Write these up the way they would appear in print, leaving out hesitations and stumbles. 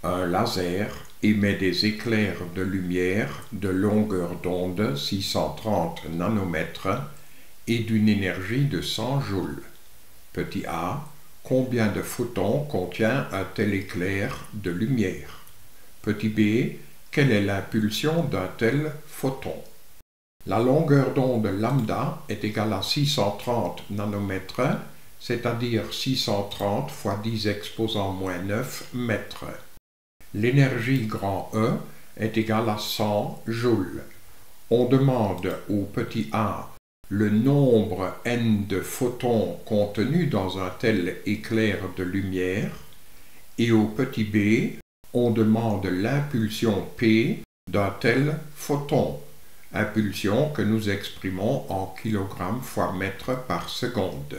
Un laser émet des éclairs de lumière de longueur d'onde 630 nanomètres et d'une énergie de 100 joules. Petit a, combien de photons contient un tel éclair de lumière? Petit b, quelle est l'impulsion d'un tel photon? La longueur d'onde lambda est égale à 630 nanomètres, c'est-à-dire 630 fois 10 exposant moins 9 mètres. L'énergie grand E est égale à 100 joules. On demande au petit a le nombre n de photons contenus dans un tel éclair de lumière et au petit b, on demande l'impulsion P d'un tel photon, impulsion que nous exprimons en kilogrammes fois mètre par seconde.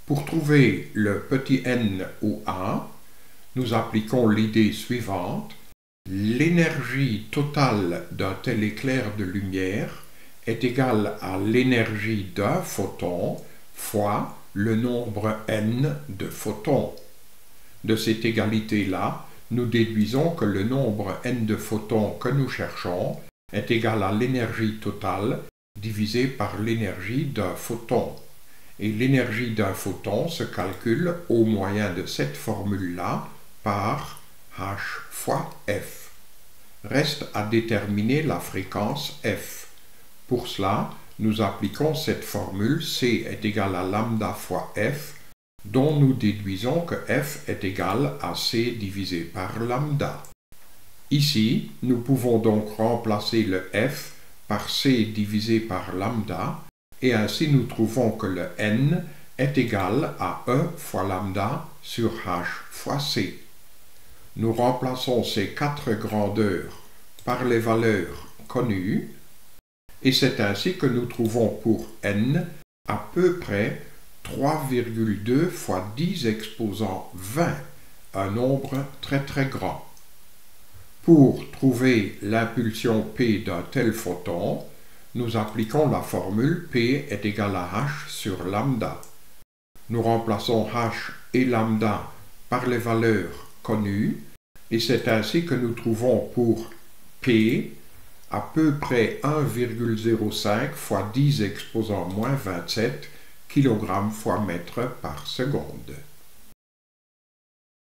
Pour trouver le petit n ou a, nous appliquons l'idée suivante. L'énergie totale d'un tel éclair de lumière est égale à l'énergie d'un photon fois le nombre n de photons. De cette égalité-là, nous déduisons que le nombre n de photons que nous cherchons est égal à l'énergie totale divisée par l'énergie d'un photon. Et l'énergie d'un photon se calcule au moyen de cette formule-là par h fois f. Reste à déterminer la fréquence f. Pour cela, nous appliquons cette formule C est égal à lambda fois f, dont nous déduisons que f est égal à C divisé par lambda. Ici, nous pouvons donc remplacer le f par C divisé par lambda, et ainsi nous trouvons que le n est égal à E fois lambda sur h fois C. Nous remplaçons ces quatre grandeurs par les valeurs connues, et c'est ainsi que nous trouvons pour n à peu près 3,2 fois 10 exposant 20, un nombre très grand. Pour trouver l'impulsion P d'un tel photon, nous appliquons la formule P est égal à h sur lambda. Nous remplaçons h et lambda par les valeurs connues, et c'est ainsi que nous trouvons pour P à peu près 1,05 fois 10 exposant moins 27 kg fois mètre par seconde.